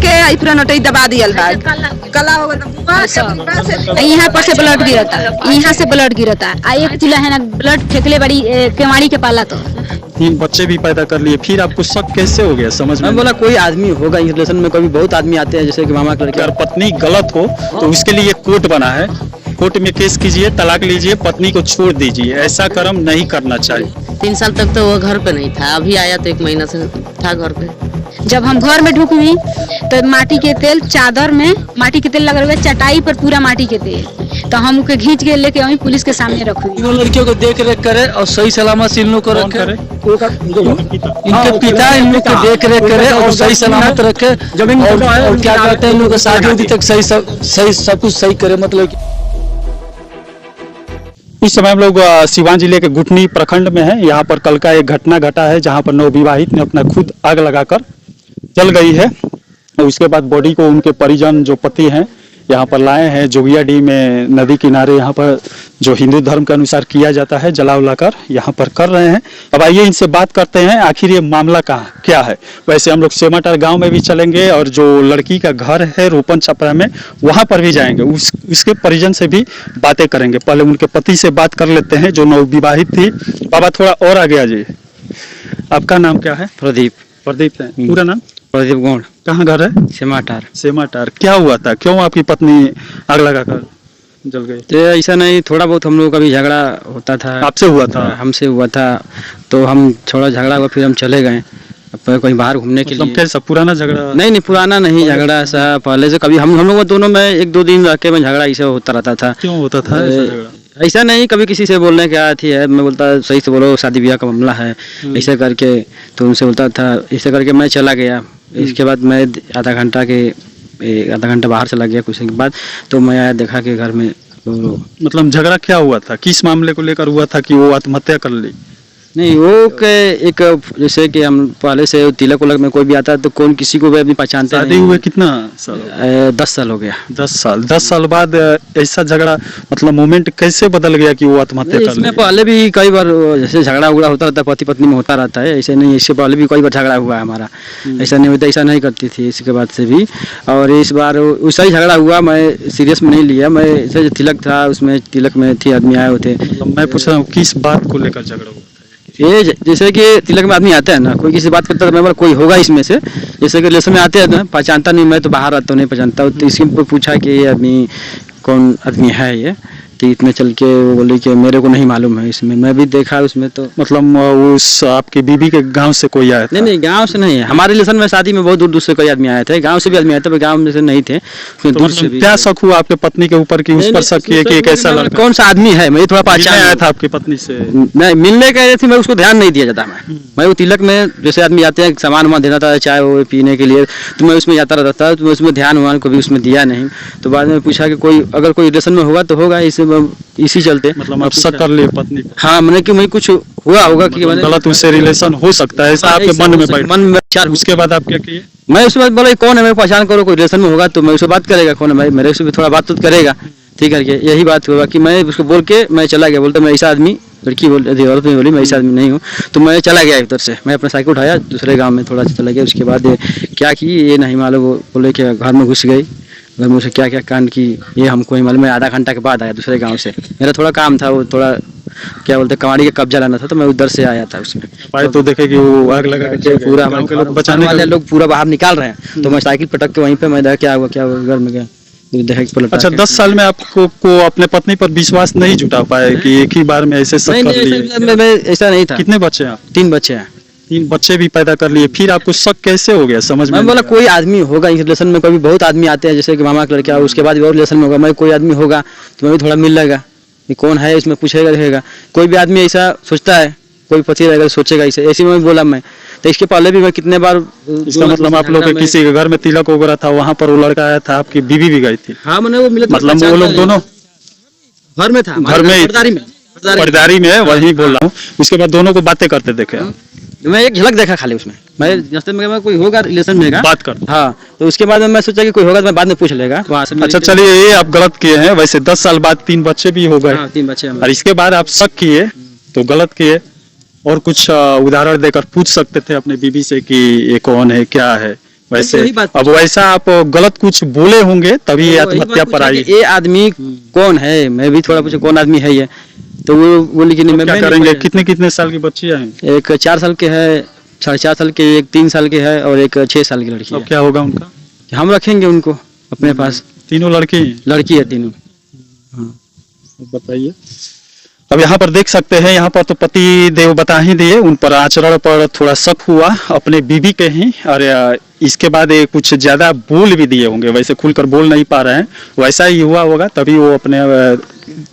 के आई पूरा नोटई दबा दियल बा, कला हो गया। यहाँ पर से ब्लड गिरता, यहाँ से ब्लड गिरता, एक चूल्हा है ना ब्लड फेंकले बड़ी केवाड़ी के पाला। तो 3 बच्चे भी पैदा कर लिए, फिर आपको शक कैसे हो गया? समझ में मैं बोला कोई आदमी होगा इस रिलेशन में, कभी बहुत आदमी आते हैं जैसे कि मामा का लड़का। अगर पत्नी गलत हो तो उसके लिए कोर्ट बना है, कोर्ट में केस कीजिए, तलाक लीजिए, पत्नी को छोड़ दीजिए। ऐसा कर्म नहीं करना चाहिए। 3 साल तक तो वो घर पे नहीं था, अभी आया तो 1 महीना से था घर पे। जब हम घर में ढुकी तो माटी के तेल चादर में माटी के तेल लगा हुआ, चटाई पर पूरा माटी के तेल। तो हम उनके खींच के लेके वहीं पुलिस के सामने रखी। तीनों लड़कियों को देख रेख करे और सही सलामत से इन लोग को रखे, इनके पिता इन लोग को देख रेख करे और सही सलामत रखे। जमीन और क्या कहते हैं इन लोग को शादी तक सही सब कुछ सही करे। मतलब इस समय हम लोग सिवान जिले के गुठनी प्रखंड में हैं। यहाँ पर कल का एक घटना घटा है जहाँ पर नवविवाहित ने अपना खुद आग लगाकर जल गई है। और उसके बाद बॉडी को उनके परिजन जो पति हैं यहाँ पर लाए हैं जोगियाडीह में नदी किनारे, यहाँ पर जो हिंदू धर्म के अनुसार किया जाता है जला उलाकर यहाँ पर कर रहे हैं। अब आइए इनसे बात करते हैं आखिर ये मामला कहाँ क्या है। वैसे हम लोग सेमाटार गांव में भी चलेंगे और जो लड़की का घर है रोपन छपरा में वहाँ पर भी जाएंगे, उसके परिजन से भी बातें करेंगे। पहले उनके पति से बात कर लेते हैं जो नवविवाहित थी। बाबा थोड़ा और आगे आ जाइए। आपका नाम क्या है? प्रदीप। प्रदीप है पूरा नाम? प्रदीप गौड़। कहाँ घर है? सेमाटार। सेमाटार। क्या हुआ था, क्यों आपकी पत्नी आग लगाकर जल गई? तो ऐसा नहीं, थोड़ा बहुत हम लोगों का भी झगड़ा होता था। आपसे हुआ था? हमसे हुआ था, तो हम थोड़ा झगड़ा हुआ, फिर हम चले गए कहीं बाहर घूमने के लिए। कैसा पुराना झगड़ा? नहीं पुराना नहीं झगड़ा, ऐसा पहले से कभी हम लोग दोनों में 1-2 दिन रह के में झगड़ा ऐसा होता रहता था। क्यों होता था ऐसा झगड़ा? ऐसा नहीं, कभी किसी से बोलने क्या थी है, मैं बोलता सही से बोलो शादी ब्याह का मामला है ऐसे करके, तो उनसे बोलता था ऐसे करके मैं चला गया। इसके बाद मैं आधा घंटा बाहर चला गया। कुछ के बाद तो मैं आया, देखा कि घर में मतलब झगड़ा क्या हुआ था, किस मामले को लेकर हुआ था कि वो आत्महत्या कर ली? नहीं, वो के एक जैसे कि हम पहले से तिलक उलक में कोई भी आता है तो कौन किसी को भी अभी पहचानते शादी हुए कितना साल? 10 साल हो गया। 10 साल बाद ऐसा झगड़ा, मतलब मोमेंट कैसे बदल गया कि वो आत्महत्या कर ली? इसमें पहले भी कई बार जैसे झगड़ा उगड़ा होता रहता है, पति पत्नी में होता रहता है। ऐसे नहीं, इससे पहले भी कई बार झगड़ा हुआ है हमारा। ऐसा नहीं होता, ऐसा नहीं करती थी इसके बाद से भी। और इस बार वैसा ही झगड़ा हुआ, मैं सीरियस में नहीं लिया। मैं ऐसे तिलक था, उसमें तिलक में थी आदमी आए होते। मैं पूछ रहा हूँ किस बात को लेकर झगड़ा हुआ? ये जैसे कि तिलक में आदमी आता है ना, कोई किसी बात करता है तो मैं बोला कोई होगा इसमें से, जैसे कि रिलेशन में आते हैं ना, पहचानता नहीं, मैं तो बाहर आता हूँ नहीं पहचानता, तो इसी को पूछा कि ये आदमी कौन आदमी है ये, तो इतने चल के वो बोली कि मेरे को नहीं मालूम है। इसमें मैं भी देखा उसमें, तो मतलब उस आपकी बीबी के गांव से कोई आया था? नहीं गांव से नहीं है, हमारे रिलेशन में शादी में बहुत दूर दूर से कोई आदमी आए थे, गांव से भी आदमी आए थे, गांव में से नहीं थे, दूर से भी। क्या शक हुआ आपके पत्नी के ऊपर कि उस पर शक किए कि कैसा लड़का, कौन सा आदमी है? मैं थोड़ा पहचान आया था आपकी पत्नी से? नहीं, मिलने गए थे, मैं उसको ध्यान नहीं दिया जाता। मैं वो तिलक में जैसे आदमी आते हैं सामान वामान देना था, चाय वो पीने के लिए, तो मैं उसमें जाता रहता था, तो मैं उसमें ध्यान वान कभी उसमें दिया नहीं। तो बाद में पूछा कि कोई अगर कोई रिलेशन में होगा तो होगा, इसी चलते मतलब आप शक कर लिए पत्नी? हाँ, मैंने कि मैं कुछ हुआ होगा कि गलत उससे रिलेशन हो सकता है, ऐसा आपके मन में बैठा। उसके बाद आप क्या किए? मैं उसके बाद बोला कौन है, मैं पहचान करो, कोई रिलेशन में होगा तो मैं उससे बात करेगा, कौन है भाई, मेरे से भी थोड़ा बात तो करेगा, ठीक है। यही बात हुआ कि मैं उसको बोल के मैं चला गया। बोलता मैं ऐसा आदमी, लड़की औरत में बोली मैं ऐसा आदमी नहीं हूँ, तो मैं चला गया उधर से। मैं अपना साइकिल उठाया, दूसरे गाँव में थोड़ा चला गया। उसके बाद क्या की ये नहीं मालूम, वो बोले कि घर में घुस गई, घर में उसे क्या क्या कांड की ये हमको ही मालूम। मैं आधा घंटा के बाद आया दूसरे गांव से, मेरा थोड़ा काम था, वो थोड़ा क्या बोलते कबाड़ी का कब्जा लाना था, तो मैं उधर से आया था। उसमें भाई तो देखे कि वो आग लगा के पूरा हमारे लोग बचाने वाले लोग पूरा बाहर निकाल रहे हैं, तो मैं साइकिल पटक के वहीं पे मैं देखा क्या हुआ घर में गया। अच्छा, 10 साल में आपको अपने पत्नी पर विश्वास नहीं जुटा पाए कि एक ही बार में ऐसे शक कर लिए? ऐसा नहीं था। कितने बच्चे हैं? 3 बच्चे हैं। 3 बच्चे भी पैदा कर लिए, फिर आपको शक कैसे हो गया? समझ में? मैं बोला कोई आदमी होगा इस रिलेशन में, कभी बहुत आदमी आते हैं जैसे कि मामा का लड़का, उसके बाद भी और रिलेशन में होगा, मैं कोई आदमी होगा तो मैं भी थोड़ा मिल लेगा, ये कौन है इसमें पूछेगा रहेगा। कोई भी आदमी ऐसा सोचता है, कोई पति रहेगा सोचेगा ऐसे में बोला मैं। तो इसके पहले भी मैं कितने बार, इसका मतलब आप लोग किसी के घर में तिलक वगैरह था, वहाँ पर वो लड़का आया था, आपकी बीवी भी गई थी? हाँ, मैंने वो मिला, मतलब वो लोग दोनों घर में था, घर में पर्दारी में वही बोल रहा हूँ। उसके बाद दोनों को बातें करते देखे? मैं एक झलक देखा खाली उसमें, मैं रास्ते में कोई होगा रिलेशन में बात कर। हाँ, तो उसके बाद मैं सोचा कि कोई होगा तो मैं बाद में पूछ लेगा वहाँ से। अच्छा चलिए, ये आप गलत किए हैं। वैसे 10 साल बाद 3 बच्चे भी हो गए। 3 बच्चे, और इसके बाद आप शक किए तो गलत किए। और कुछ उदाहरण देकर पूछ सकते थे अपने बीवी से कि ये कौन है, क्या है, वैसे यही बात- अब वैसा आप गलत कुछ बोले होंगे तभी ये आत्महत्या पर आई। ये आदमी कौन है, मैं भी थोड़ा पूछा कौन आदमी है ये, तो वो बोली कि नहीं मैं क्या नहीं करेंगे? पढ़ा। कितने कितने साल की बच्ची है? एक 4 साल के है, 4.5 साल के, एक 3 साल के है और एक 6 साल की लड़की अब है। क्या होगा उनका? हम रखेंगे उनको अपने पास, तीनों लड़की हैं? लड़की है तीनों। बताइए। अब यहाँ पर देख सकते हैं, यहाँ पर तो पति देव बता ही दिए, उन पर आचरण पर थोड़ा शक हुआ अपने बीवी के ही, और इसके बाद ये कुछ ज्यादा बोल भी दिए होंगे, वैसे खुलकर बोल नहीं पा रहे हैं, वैसा ही हुआ होगा तभी वो अपने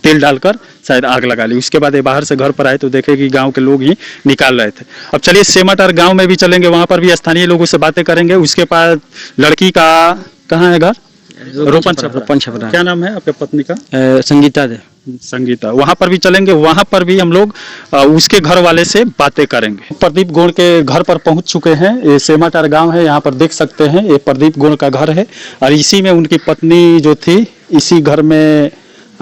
तेल डालकर शायद आग लगा ली। उसके बाद ये बाहर से घर पर आए तो देखे कि गांव के लोग ही निकाल रहे थे। अब चलिए सेमाटर गांव में भी चलेंगे, वहां पर भी स्थानीय लोगों से बातें करेंगे। उसके बाद लड़की का कहाँ है घर? रोपन छपरा। क्या नाम है आपके पत्नी का? संगीता दे। संगीता। वहां पर भी चलेंगे, वहां पर भी हम लोग उसके घर वाले से बातें करेंगे। प्रदीप गोड़ के घर पर पहुंच चुके हैं। ये सेमाटार गांव है, यहाँ पर देख सकते हैं ये प्रदीप गोड़ का घर है, और इसी में उनकी पत्नी जो थी इसी घर में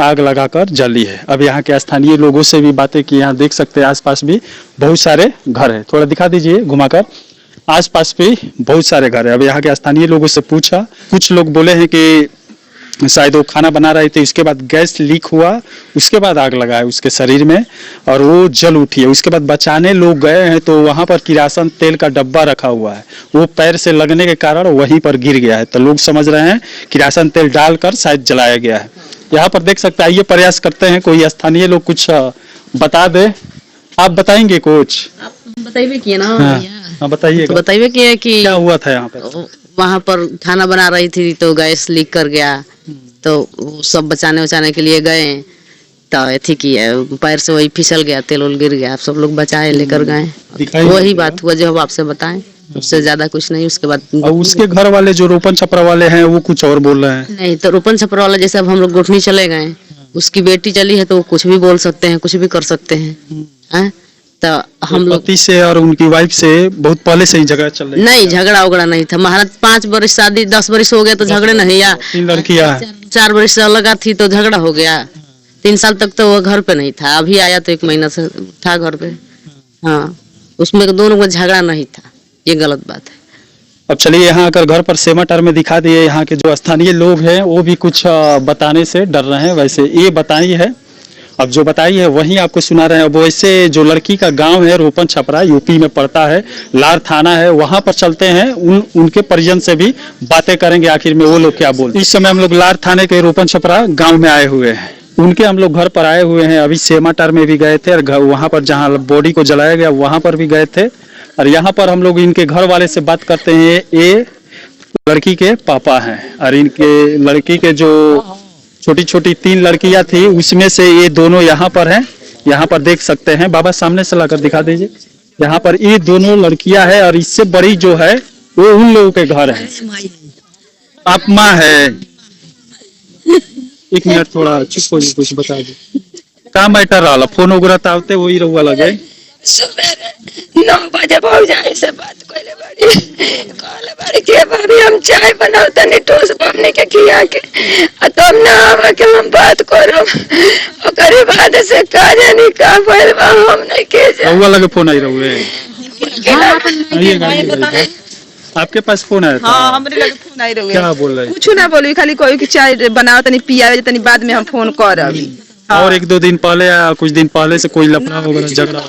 आग लगाकर जली है। अब यहाँ के स्थानीय लोगों से भी बातें की। यहाँ देख सकते हैं आसपास भी बहुत सारे घर है, थोड़ा दिखा दीजिए घुमाकर। आसपास भी बहुत सारे घर है। अब यहाँ के स्थानीय लोगों से पूछा, कुछ लोग बोले हैं कि शायद वो खाना बना रहे थे, उसके बाद गैस लीक हुआ, उसके बाद आग लगा है उसके शरीर में और वो जल उठी है। उसके बाद बचाने लोग गए हैं तो वहां पर किरासन तेल का डब्बा रखा हुआ है, वो पैर से लगने के कारण वहीं पर गिर गया है, तो लोग समझ रहे हैं किरासन तेल डालकर शायद जलाया गया है। यहाँ पर देख सकते हैं, आइए प्रयास करते हैं कोई स्थानीय लोग कुछ बता दे। आप बताएंगे कुछ? बताइए कि ना। हाँ बताइए। तो बताइए कि क्या हुआ था यहाँ पर? वहाँ पर खाना बना रही थी तो गैस लीक कर गया, तो सब बचाने के लिए गए तो एथी की है, पैर से वही फिसल गया, तेल उल गिर गया, सब लोग बचाए लेकर गए। वही बात हुआ जो हम आपसे बताएं, उससे ज्यादा कुछ नहीं। उसके बाद उसके घर वाले जो रोपन छपरा वाले हैं वो कुछ और बोल रहे हैं। नहीं, तो रोपन छपरा वाला जैसे अब हम लोग गुठनी चले गए, उसकी बेटी चली है तो वो कुछ भी बोल सकते हैं, कुछ भी कर सकते हैं। तो हम लोग पति से और उनकी वाइफ से बहुत पहले से ही झगड़ा चल रही? नहीं, झगड़ा उगड़ा नहीं था। महाराज 5 वर्ष शादी 10 वर्ष हो गया तो झगड़े नहीं, या 3 लड़कियां हैं। 4 वर्ष से लगा थी तो झगड़ा हो गया। 3 साल तक तो वो घर पे नहीं था, अभी आया तो 1 महीना से था घर पे। हाँ, उसमें दोनों में झगड़ा नहीं था, ये गलत बात है। अब चलिए यहाँ आकर घर पर सेमाटार में दिखा दिए। यहाँ के जो स्थानीय लोग हैं वो भी कुछ बताने से डर रहे हैं। वैसे ये बताई है, अब जो बताई है वही आपको सुना रहे हैं। अब वैसे जो लड़की का गांव है रोपन छपरा, यूपी में पड़ता है, लार थाना है, वहां पर चलते हैं, उनके परिजन से भी बातें करेंगे आखिर में वो लोग क्या बोलते हैं। इस समय हम लोग लार थाने के रोपन छपरा गाँव में आए हुए हैं, उनके हम लोग घर पर आए हुए हैं। अभी सेमाटार में भी गए थे और वहां पर जहाँ बॉडी को जलाया गया वहां पर भी गए थे, और यहाँ पर हम लोग इनके घर वाले से बात करते हैं। ये लड़की के पापा हैं और इनके लड़की के जो छोटी छोटी 3 लड़कियां थी उसमें से ये दोनों यहाँ पर हैं। यहाँ पर देख सकते हैं, बाबा सामने से लाकर दिखा दीजिए। यहाँ पर ये दोनों लड़कियां हैं और इससे बड़ी जो है वो उन लोगों के घर है। आप माँ है? 1 मिनट थोड़ा चुप हो, कुछ बता दो। का मैटर रहा फोन वगैरह तावते वही रहुआ लगे। सुबह 9 बजे भौजाई से बात कइले बाड़ी के बारी हम चाय बनाओ तनी टोस बमने के खिया के तब ना आवे के हम बात करो। ओकरे बाद से का जानी का भइल बा हम नहीं के जा। रहुआ लगे फोन आई रहुए? आपके पास फोन आया था? हाँ, हमरे लगे फोन आई रहुए। क्या बोल रहे? कुछ ना बोली, खाली कोई की चाय बनाओ तनी पियावे तनी, बाद में हम फोन करब। और 1-2 दिन पहले या कुछ दिन पहले से कोई लफड़ा वगैरह झगड़ा?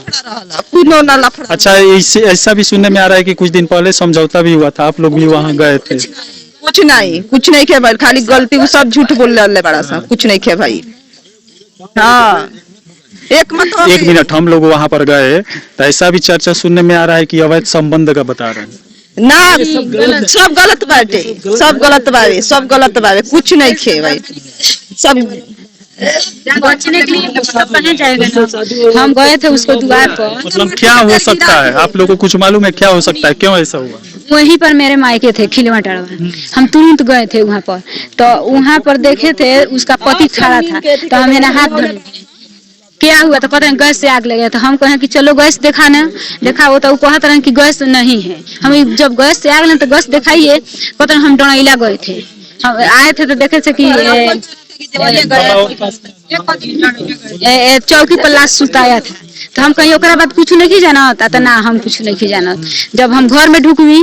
कुनो ना लफड़ा। अच्छा, ऐसा भी सुनने में आ रहा है कि कुछ दिन पहले समझौता भी हुआ था, आप लोग भी वहाँ गए थे? कुछ नहीं खे भाई, खाली गलती वो सब झूठ बोल रहे बड़ा सा, कुछ नहीं खे भाई। हाँ, 1 मिनट, हम लोग वहाँ पर गए तो ऐसा भी चर्चा सुनने में आ रहा है कि अवैध संबंध का बता रहे हैं ना। सब गलत बाटे, सब गलत बाटे, कुछ नहीं खे भाई, सब बचने के लिए कहाँ जाएगा। हम गए थे उसको द्वार पर। मतलब क्या हो सकता है, आप लोगों को कुछ मालूम है क्या हो सकता है, क्यों ऐसा हुआ? वहीं पर मेरे मायके थे खिलवाटाड़वा, हम तुरंत गए थे वहाँ पर, तो वहाँ पर देखे थे उसका पति खड़ा था, तो हमें ना हाथ धर क्या हुआ तो पता नहीं गैस से आग लगे, तो हम कहें कि चलो गैस देखा वो, तो वो कहते रहे कि गैस नहीं है। हम जब गैस से आग लगे तो गैस दिखाइए, पता नहीं हम डोनाइला गए थे, हम आए थे तो देखे थे कि चौकी पर लाश सुताया था, तो हम कहीं ओकरा बाद कुछ नहीं जानत तो ना हम कुछ नहीं जानत। जब हम घर में ढुकवी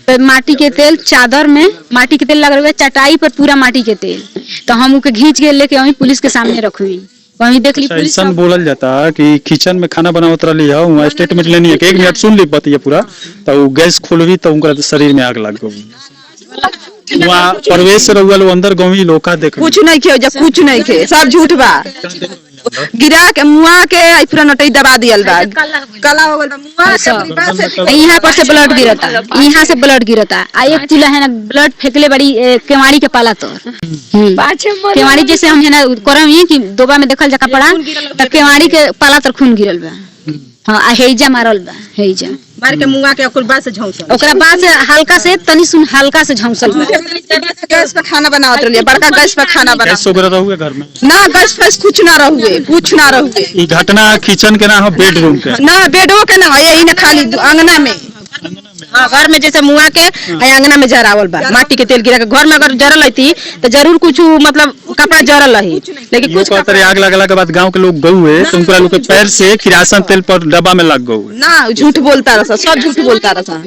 तो माटी के तेल चादर में माटी के तेल लग रहा चटाई पर पूरा माटी के तेल, तो हम उके घींच के लेके वहीं पुलिस के सामने रखवी, वहीं देख ली पुलिस। ऐसा बोलल जाता कि किचन में खाना बनावत रही है, वहाँ स्टेटमेंट लेनी है कि 1 मिनट सुन ली बतिया पूरा, तो गैस खोलवी तो उनका शरीर में आग लग गई। वहाँ प्रवेश रहुआ लोग अंदर गवी लोका देख कुछ नहीं खे, जब कुछ नहीं खे, सब झूठ बा। गिरा के मुआ के पूरा नटई दबा दियल बा, काला हो गइल बा मुआ से अपनी बात से। यहाँ पर से ब्लड गिरता, यहाँ से ब्लड गिरता, आ एक चूल्हा है ना ब्लड फेंकले बड़ी केवाड़ी के पाला तो केवाड़ी जैसे हम है ना करम ही कि दोबा में देखल जा कपड़ा त केवाड़ी के पाला तर खून गिरल बा। हाँ, आ हेजा मारल बा, हेजा मार के मुआ के ओकर बाद से झौंसल, ओकरा बाद से हल्का से तनी सुन हल्का से झौंसल बा। गैस पे खाना बनावत रही, बड़का गैस पे खाना बना गैस वगैरह रहुए घर में ना, गैस पे कुछ ना रहुए, कुछ ना रहुए। ये घटना किचन के ना हो, बेडरूम के ना, बेडो के ना, यही ना खाली अंगना में। हाँ, घर में जैसे मुआ के अंगना में जरावल बा, माटी के तेल गिरा के। घर में अगर जरल रहती तो जरूर कुछ मतलब कपड़ा जरल रही, लेकिन कुछ आग लगला के बाद गांव के लोग गए तो उनका लोग के पैर से किरासन तेल पर डब्बा में लग गए ना। झूठ बोलता रहा, सब झूठ बोलता रहा।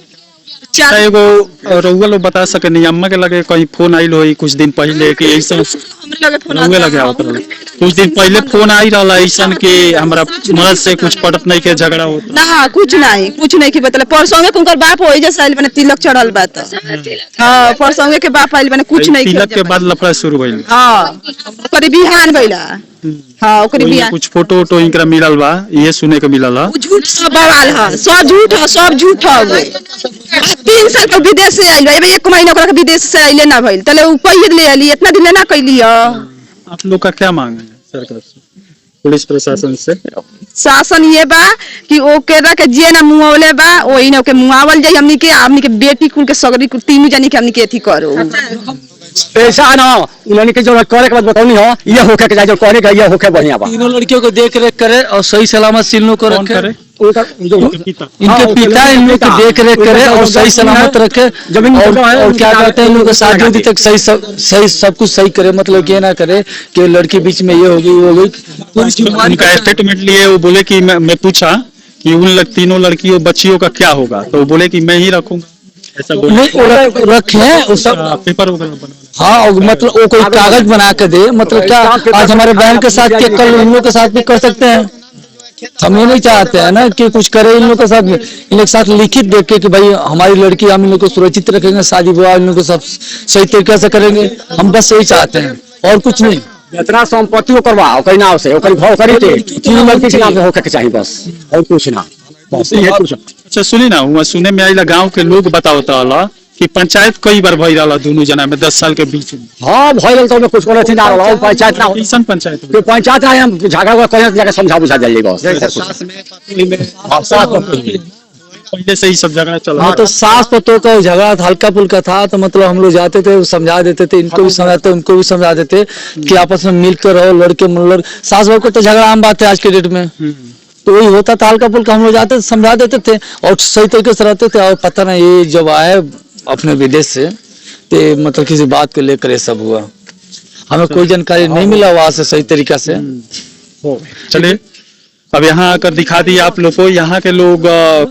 एगो रउआ लोग बता सके नहीं, अम्मा के लगे कहीं फोन आइल होई कुछ दिन पहले कि ऐसा रउआ लगे आवत रहा, कुछ दिन पहले फोन आई रहा ऐसा कि हमरा मर्द से कुछ पटत नहीं के झगड़ा होता ना, कुछ नहीं कि बतले। परसों में उनकर बाप होई जैसे आइल बने तिलक चढ़ल बा त। हां, परसों के बाप आइल बने कुछ नहीं, तिलक के बाद लफड़ा शुरू भइल। हां, ओकरे बिहान भइला। हां, ओकरे बिहान कुछ फोटो वोटो इनकरा मिलल बा, ये सुने के मिलल है। झूठ सब बवाल है, सब झूठ है, सब झूठ है। 3 साल के विदेश से आइल, एबे 1 महीना ओकरा के विदेश से आइले ना भइल, तले उ कहिए ले आली, इतना दिन ना कइली है। आप लोग का क्या मांग है सरकार से, पुलिस प्रशासन से? शासन ये बा कि ओ केरा के जे ना मुआवले बा ओही ना के मुआवल जाई। हमनी के बेटी कुल के सगरी कुल तीनों जानी के हमनी के एथी करो। ऐसा ना उन्होंने के जो करे के बाद बताऊनी हो, ये होके के जाए जो करे के ये होके बढ़िया बा। तीनों लड़कियों को देख रेख करे और सही सलामत सिलनों को रखे, इनके पिता इन लोग की देख रेख करे और सही सलामत रखे। जमीन और क्या कहते हैं इन लोग को शादी तक सही सब कुछ सही करे, मतलब ये ना करे कि लड़की बीच में ये हो गई वो हो गई। उनका स्टेटमेंट लिए वो बोले कि मैं पूछा कि उन तीनों लड़कियों बच्चियों का क्या होगा, तो वो बोले कि मैं ही रखूंगा, ऐसा बोले रखे वो सब पेपर वगैरह बना। हाँ, और मतलब वो कोई कागज बना के दे, मतलब क्या आज हमारे बहन के साथ के कल इन लोग के साथ भी कर सकते हैं। हम ये नहीं चाहते हैं ना कि कुछ करे इन लोग के साथ, इन लोग के साथ लिखित देख के कि भाई हमारी लड़की, हम इन लोग को सुरक्षित रखेंगे, शादी विवाह इन लोग को सब सही तरीके से करेंगे, हम बस यही चाहते हैं और कुछ नहीं। जितना संपत्ति करवा ओकर नाम से, ओकर घर करी थे, तीन लड़की के नाम से होके के चाहिए बस, और कुछ ना, बस ये कुछ। अच्छा सुनी ना, वहाँ सुने में आइला गांव के लोग बतावता वाला कि पंचायत कई बार भई रहा दोनों जना में 10 साल के बीच में। हाँ, भइल तो कुछ करे थी ना, पंचायत ना कैसन पंचायत तो पंचायत आए, हम झगड़ा हुआ कहीं जाके समझा बुझा जाइए बस। पहले से ही सब झगड़ा चला। हाँ, तो सास पतों का झगड़ा हल्का फुल्का था, तो मतलब हम लोग जाते थे समझा देते थे, इनको भी समझाते उनको भी समझा देते कि आपस में मिलकर रहो, लड़के मतलब सास बहू को तो झगड़ा आम बात है आज के डेट में, तो वही होता था हल्का फुल्का, हम लोग जाते समझा देते थे और सही तरीके से रहते थे। और पता नहीं ये जब आए अपने विदेश से तो मतलब किसी बात को लेकर ये सब हुआ, हमें कोई जानकारी नहीं मिला वहां से सही तरीका से। चलिए अब यहाँ आकर दिखा दिए आप लोग को, यहाँ के लोग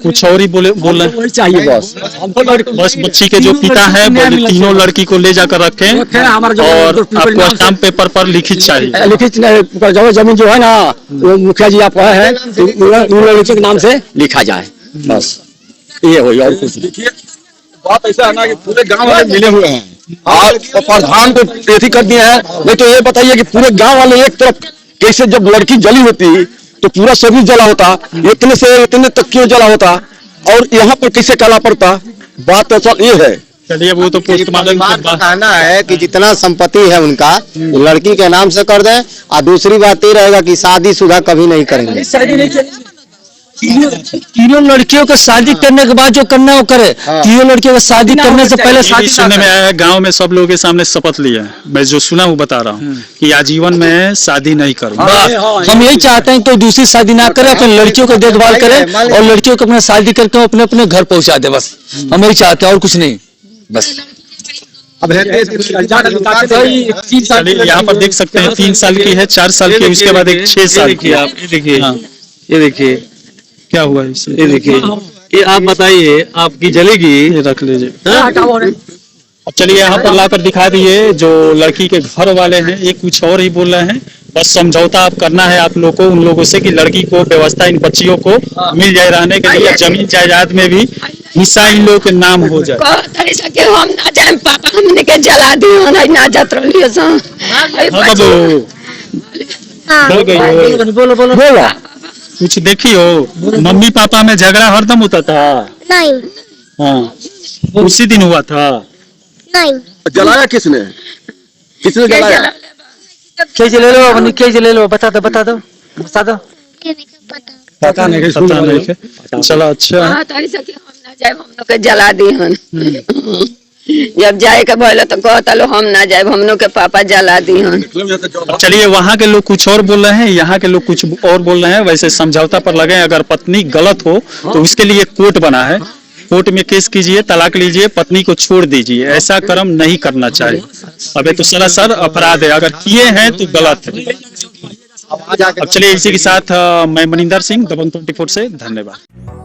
कुछ और ही बोल रहे चाहिए बस। बस बच्ची के जो पिता है बोले तीनों लड़की को ले जाकर रखें और आपको स्टाम्प पेपर पर लिखित चाहिए। लिखित जो जमीन जो है ना वो मुखिया जी आप है लड़की के नाम से लिखा जाए, बस ये हो। और कुछ नहीं। बात ऐसा है ना कि पूरे गांव वाले मिले हुए हैं और प्रधान को पेशी कर दिया है। नहीं तो ये बताइए कि पूरे गांव वाले एक तरफ कैसे, जब लड़की जली होती तो पूरा शरीर जला होता, इतने से इतने तक क्यों जला होता, और यहाँ पर कैसे काला पड़ता। बात तो सब ये है। चलिए वो तो पोस्टमार्टम का कहना है कि जितना संपत्ति है उनका लड़की के नाम से कर दें, और दूसरी बात ये रहेगा कि शादीशुदा कभी नहीं करेंगे। तीनों लड़कियों को शादी करने के बाद जो करना वो करे, तीनों लड़कियों को शादी करने से पहले शादी सुनने में आया गांव में सब लोगों के सामने शपथ लिया। मैं जो सुना वो बता रहा हूँ कि आजीवन में शादी नहीं करूंगा। हम यही चाहते हैं कोई दूसरी शादी ना करे, अपने लड़कियों को देखभाल करे और लड़कियों को अपना शादी करके अपने अपने घर पहुंचा दे, बस हम यही चाहते हैं और कुछ नहीं। बस अब यहाँ पर देख सकते हैं 3 साल की है, 4 साल की, उसके बाद एक 6 साल की। आप ये देखिए, ये देखिए क्या हुआ इससे? ये देखिए, ये आप बताइए, आपकी जलेगी? ये रख लीजिए। अब चलिए यहाँ पर लाकर दिखा दिए। जो लड़की के घर वाले हैं ये कुछ और ही बोल रहे हैं। बस समझौता आप करना है आप लोग को उन लोगों से कि लड़की को व्यवस्था इन बच्चियों को मिल जाए रहने के लिए, जमीन जायदाद में भी हिस्सा इन लोगों के नाम हो जाए। हम ना जाए पापा हमने के जला दिए ना जात रहिए सा। बोल गई हो? बोलो बोलो बोला कुछ देखियो। मम्मी पापा में झगड़ा हरदम होता था? नहीं हाँ, उसी दिन हुआ था? नहीं। जलाया किसने? किसने जलाया? केज ले लो, अपनी केज ले लो, बता दो बता दो बता दो। पता नहीं। चलो अच्छा है। तारी सके हम ना जाए हम लोग के जला दी हन। जब जाए के बोले तो कहता लो हम ना जाए, हम लोग के पापा जला दी हन। चलिए वहाँ के लोग कुछ और बोल रहे हैं, यहाँ के लोग कुछ और बोल रहे हैं। वैसे समझौता पर लगे, अगर पत्नी गलत हो तो उसके लिए कोर्ट बना है, कोर्ट में केस कीजिए, तलाक लीजिए, पत्नी को छोड़ दीजिए। ऐसा कर्म नहीं करना चाहिए। अब ये तो सरासर अपराध है, अगर किए हैं तो गलत है। अब चलिए इसी के साथ मैं मनिंदर सिंह, दबंग 24 से धन्यवाद।